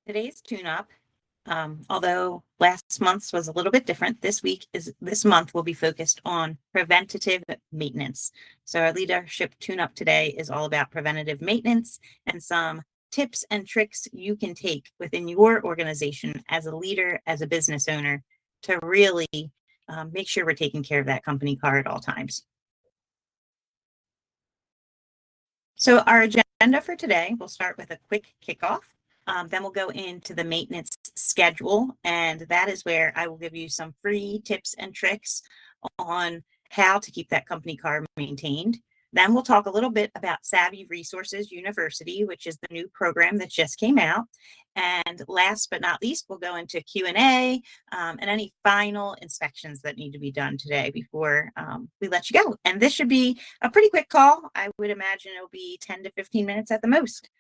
Today's tune-up, although last month's was a little bit different, this month will be focused on preventative maintenance. So our leadership tune-up today is all about preventative maintenance and some tips and tricks you can take within your organization as a leader, as a business owner, to really make sure we're taking care of that company car at all times. So our agenda for today, we'll start with a quick kickoff. Then we'll go into the maintenance schedule, and that is where I will give you some free tips and tricks on how to keep that company car maintained. Then we'll talk a little bit about Savvy Resources University, which is the new program that just came out. And last but not least, we'll go into Q&A and any final inspections that need to be done today before we let you go. And this should be a pretty quick call. I would imagine it'll be 10 to 15 minutes at the most.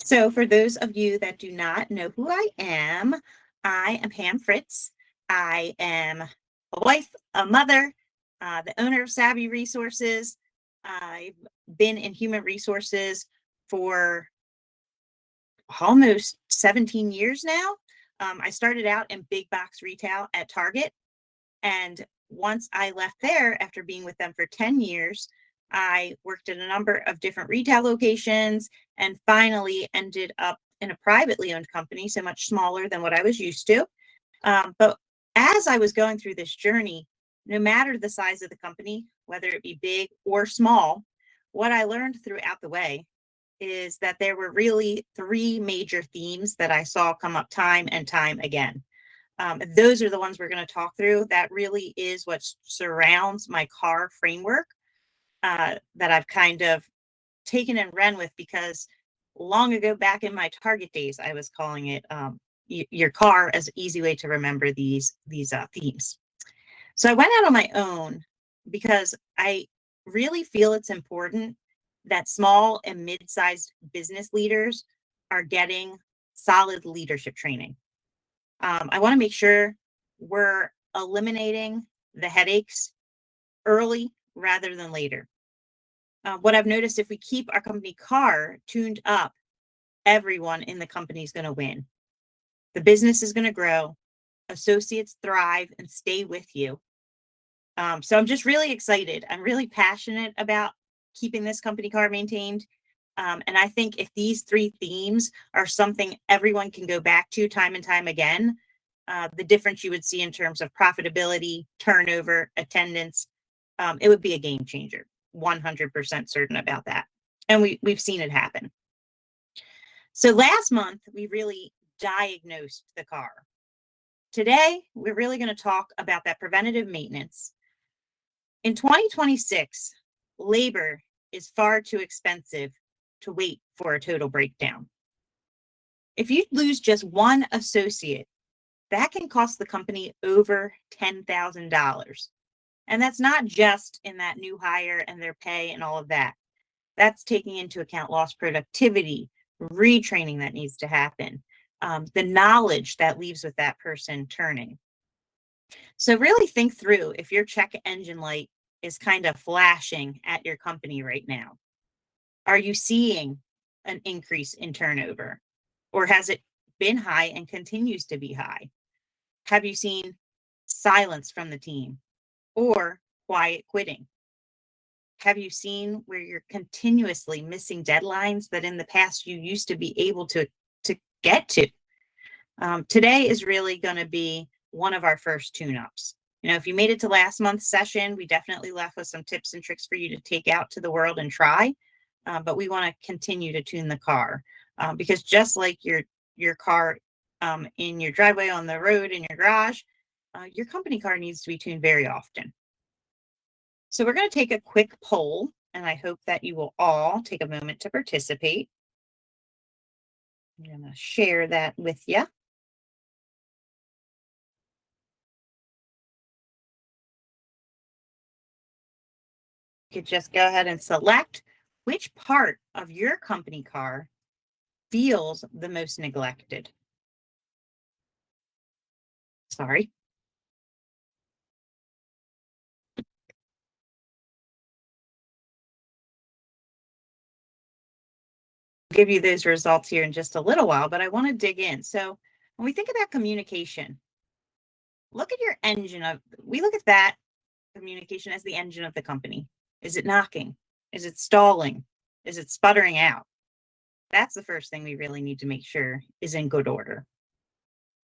So for those of you that do not know who I am Pam Fritz. I am a wife, a mother, the owner of Savvy Resources. I've been in human resources for almost 17 years now. I started out in big box retail at Target. And once I left there after being with them for 10 years, I worked at a number of different retail locations and finally ended up in a privately owned company, so much smaller than what I was used to. But as I was going through this journey, no matter the size of the company, whether it be big or small, what I learned throughout the way is that there were really three major themes that I saw come up time and time again. Those are the ones we're going to talk through. That really is what surrounds my car framework that I've kind of taken and ran with, because long ago back in my Target days, I was calling it your car as an easy way to remember these themes. So I went out on my own because I really feel it's important that small and mid-sized business leaders are getting solid leadership training. I want to make sure we're eliminating the headaches early rather than later. What I've noticed, if we keep our company car tuned up, everyone in the company is going to win. The business is going to grow, associates thrive and stay with you. So I'm just really excited. I'm really passionate about keeping this company car maintained. And I think if these three themes are something everyone can go back to time and time again, the difference you would see in terms of profitability, turnover, attendance, it would be a game changer. 100% certain about that. And we've seen it happen. So last month, we really diagnosed the car. Today, we're really going to talk about that preventative maintenance. In 2026, labor is far too expensive to wait for a total breakdown. If you lose just one associate, that can cost the company over $10,000. And that's not just in that new hire and their pay and all of that. That's taking into account lost productivity, retraining that needs to happen, the knowledge that leaves with that person turning. So really think through if your check engine light is kind of flashing at your company right now. Are you seeing an increase in turnover? Or has it been high and continues to be high? Have you seen silence from the team or quiet quitting? Have you seen where you're continuously missing deadlines that in the past you used to be able to get to? Today is really going to be one of our first tune-ups. If you made it to last month's session, we definitely left with some tips and tricks for you to take out to the world and try. But we want to continue to tune the car because just like your car in your driveway, on the road, in your garage, your company car needs to be tuned very often. So we're going to take a quick poll, and I hope that you will all take a moment to participate. I'm going to share that with you. You could just go ahead and select which part of your company car feels the most neglected. Sorry. give you those results here in just a little while, but I want to dig in. So when we think about communication, look at your engine of, we look at that communication as the engine of the company. Is it knocking? Is it stalling? Is it sputtering out? That's the first thing we really need to make sure is in good order.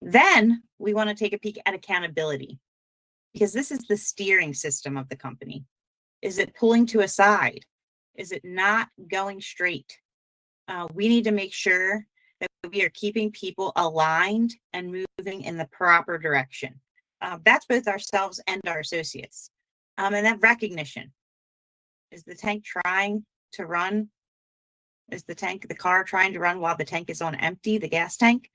Then we want to take a peek at accountability, because this is the steering system of the company. Is it pulling to a side? Is it not going straight? We need to make sure that we are keeping people aligned and moving in the proper direction. That's both ourselves and our associates. And then recognition. Is the tank trying to run? Is the car trying to run while the tank is on empty, the gas tank?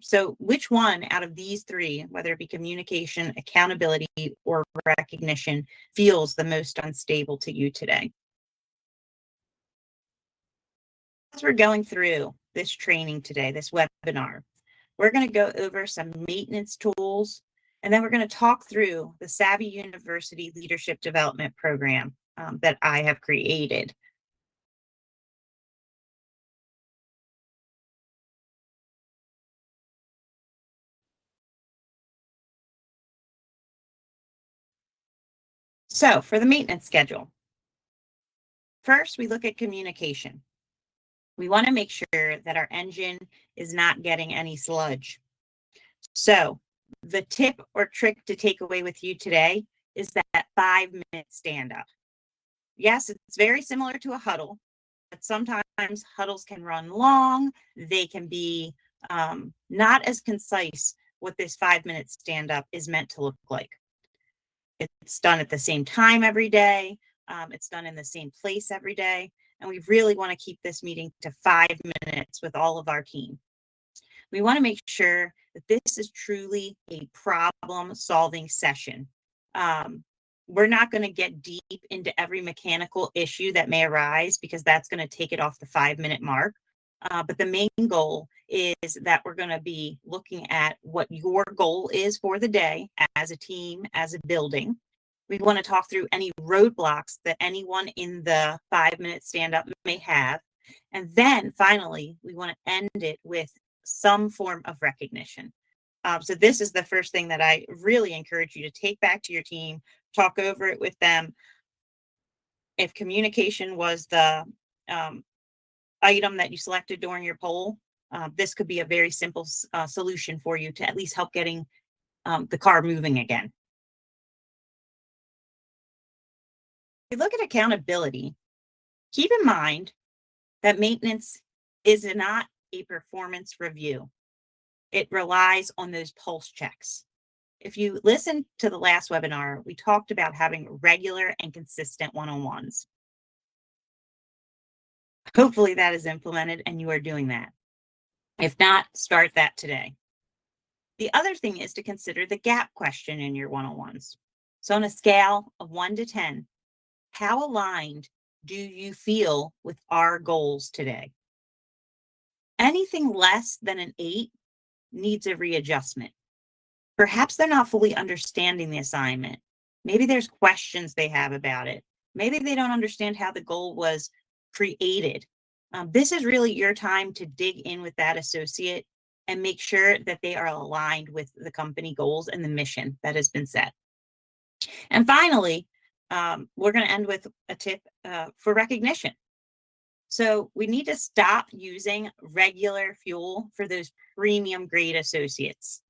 So which one out of these three, whether it be communication, accountability, or recognition, feels the most unstable to you today? As we're going through this training today, this webinar, we're going to go over some maintenance tools, and then we're going to talk through the Savvy University Leadership Development Program that I have created. So for the maintenance schedule, first we look at communication. We want to make sure that our engine is not getting any sludge. So the tip or trick to take away with you today is that 5-minute stand up. Yes, it's very similar to a huddle, but sometimes huddles can run long. They can be not as concise what this 5-minute stand up is meant to look like. It's done at the same time every day. It's done in the same place every day. And we really want to keep this meeting to 5 minutes with all of our team. We want to make sure that this is truly a problem solving session. We're not going to get deep into every mechanical issue that may arise, because that's going to take it off the 5-minute mark. But the main goal is that we're going to be looking at what your goal is for the day as a team, as a building. We want to talk through any roadblocks that anyone in the 5-minute stand up may have. And then finally, we want to end it with some form of recognition. So this is the first thing that I really encourage you to take back to your team, talk over it with them. If communication was the item that you selected during your poll, this could be a very simple solution for you to at least help getting the car moving again. If you look at accountability, keep in mind that maintenance is not a performance review. It relies on those pulse checks. If you listen to the last webinar, we talked about having regular and consistent one-on-ones. Hopefully that is implemented and you are doing that. If not, start that today. The other thing is to consider the gap question in your one-on-ones. So on a scale of 1 to 10, how aligned do you feel with our goals today? Anything less than an 8 needs a readjustment. Perhaps they're not fully understanding the assignment. Maybe there's questions they have about it. Maybe they don't understand how the goal was created. This is really your time to dig in with that associate and make sure that they are aligned with the company goals and the mission that has been set. And finally, we're going to end with a tip for recognition. So we need to stop using regular fuel for those premium grade associates.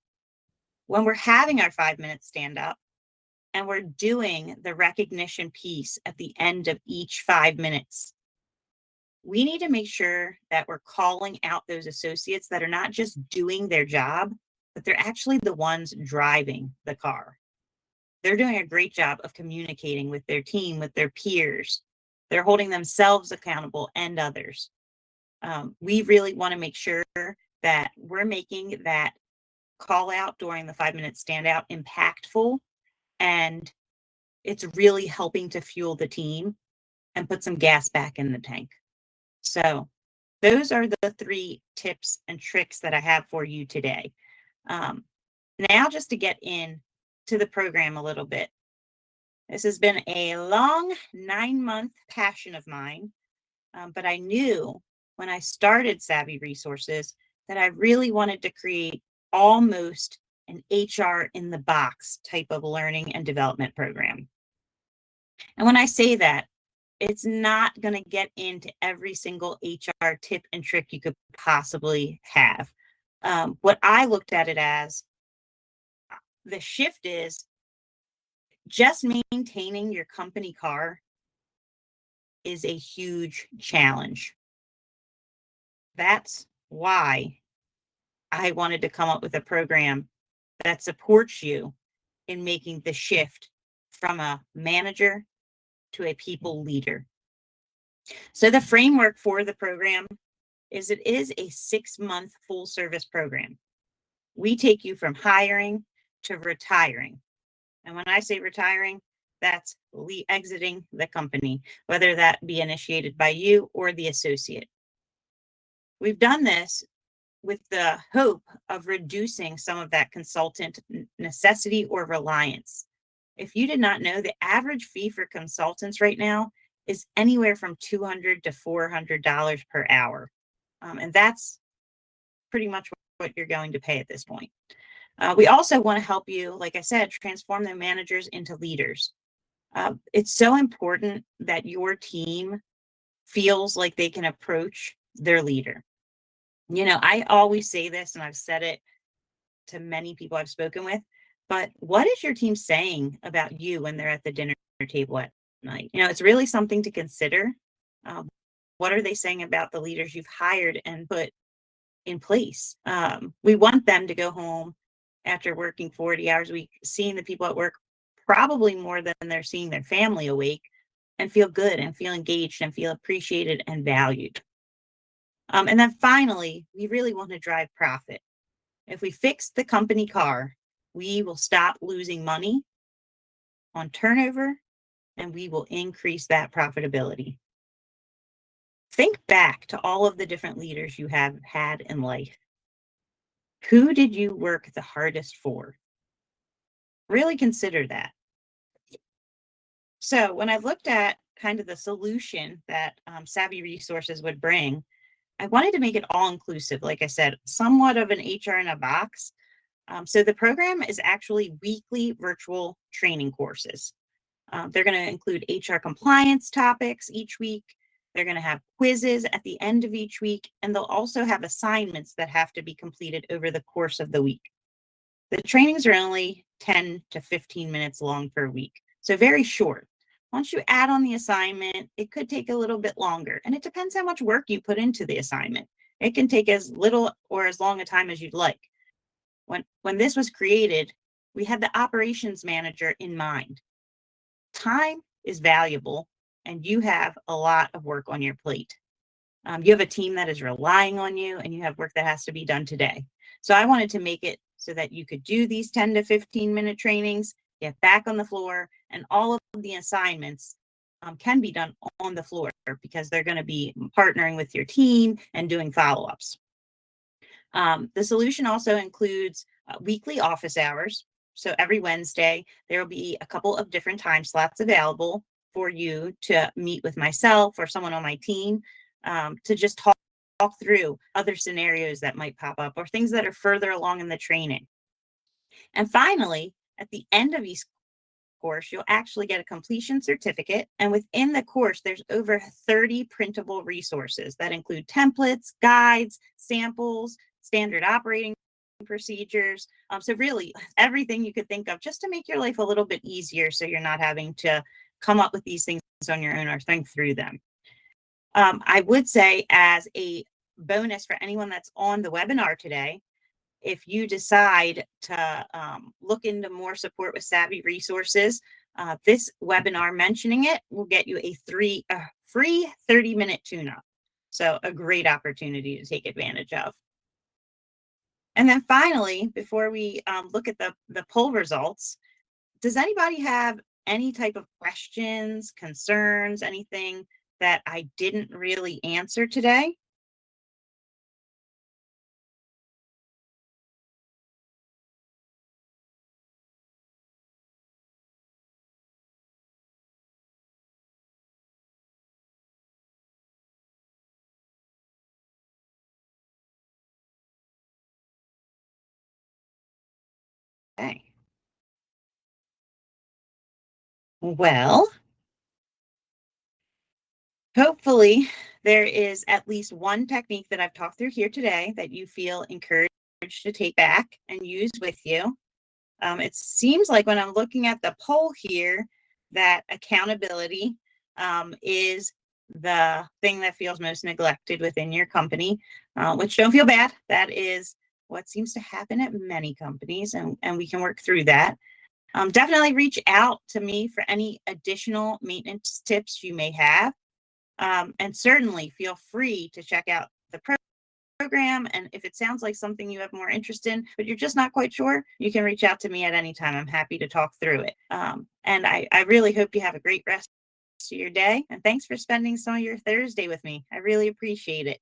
When we're having our 5-minute stand up and we're doing the recognition piece at the end of each 5 minutes, we need to make sure that we're calling out those associates that are not just doing their job, but they're actually the ones driving the car. They're doing a great job of communicating with their team, with their peers. They're holding themselves accountable and others. We really want to make sure that we're making that call out during the 5-minute standout impactful, and it's really helping to fuel the team and put some gas back in the tank. So those are the 3 tips and tricks that I have for you today. Now just to get in to the program a little bit. This has been a long 9-month passion of mine, but I knew when I started Savvy Resources that I really wanted to create almost an HR in the box type of learning and development program. And when I say that, it's not going to get into every single HR tip and trick you could possibly have. What I looked at it as, the shift is just maintaining your company car is a huge challenge. That's why I wanted to come up with a program that supports you in making the shift from a manager to a people leader. So the framework for the program is it is a 6-month full service program. We take you from hiring to retiring. And when I say retiring, that's exiting the company, whether that be initiated by you or the associate. We've done this with the hope of reducing some of that consultant necessity or reliance. If you did not know, the average fee for consultants right now is anywhere from $200 to $400 per hour. And that's pretty much what you're going to pay at this point. We also want to help you, like I said, transform the managers into leaders. It's so important that your team feels like they can approach their leader. You know, I always say this, and I've said it to many people I've spoken with, but what is your team saying about you when they're at the dinner table at night? You know, it's really something to consider. What are they saying about the leaders you've hired and put in place? We want them to go home after working 40 hours a week, seeing the people at work probably more than they're seeing their family awake, and feel good and feel engaged and feel appreciated and valued. And then finally, we really want to drive profit. If we fix the company car, we will stop losing money on turnover and we will increase that profitability. Think back to all of the different leaders you have had in life. Who did you work the hardest for? Really consider that. So when I looked at kind of the solution that Savvy Resources would bring, I wanted to make it all inclusive. Like I said, somewhat of an HR in a box. So the program is actually weekly virtual training courses. They're going to include HR compliance topics each week. They're going to have quizzes at the end of each week, and they'll also have assignments that have to be completed over the course of the week. The trainings are only 10 to 15 minutes long per week, so very short. Once you add on the assignment, it could take a little bit longer, and it depends how much work you put into the assignment. It can take as little or as long a time as you'd like. When this was created, we had the operations manager in mind. Time is valuable, and you have a lot of work on your plate. You have a team that is relying on you, and you have work that has to be done today. So I wanted to make it so that you could do these 10 to 15-minute trainings, get back on the floor, and all of the assignments can be done on the floor because they're going to be partnering with your team and doing follow-ups. The solution also includes weekly office hours. So every Wednesday, there will be a couple of different time slots available for you to meet with myself or someone on my team to just talk through other scenarios that might pop up or things that are further along in the training. And finally, at the end of each course, you'll actually get a completion certificate. And within the course, there's over 30 printable resources that include templates, guides, samples, standard operating procedures. So really everything you could think of just to make your life a little bit easier so you're not having to come up with these things on your own or think through them. I would say as a bonus for anyone that's on the webinar today, if you decide to look into more support with Savvy Resources, this webinar mentioning it will get you a free 30-minute tune-up. So a great opportunity to take advantage of. And then finally, before we look at the poll results, does anybody have any type of questions, concerns, anything that I didn't really answer today? Okay. Well, hopefully there is at least one technique that I've talked through here today that you feel encouraged to take back and use with you. It seems like when I'm looking at the poll here, that accountability is the thing that feels most neglected within your company, which don't feel bad. That is what seems to happen at many companies, and we can work through that. Definitely reach out to me for any additional maintenance tips you may have. And certainly feel free to check out the program. And if it sounds like something you have more interest in, but you're just not quite sure, you can reach out to me at any time. I'm happy to talk through it. And I really hope you have a great rest of your day. And thanks for spending some of your Thursday with me. I really appreciate it.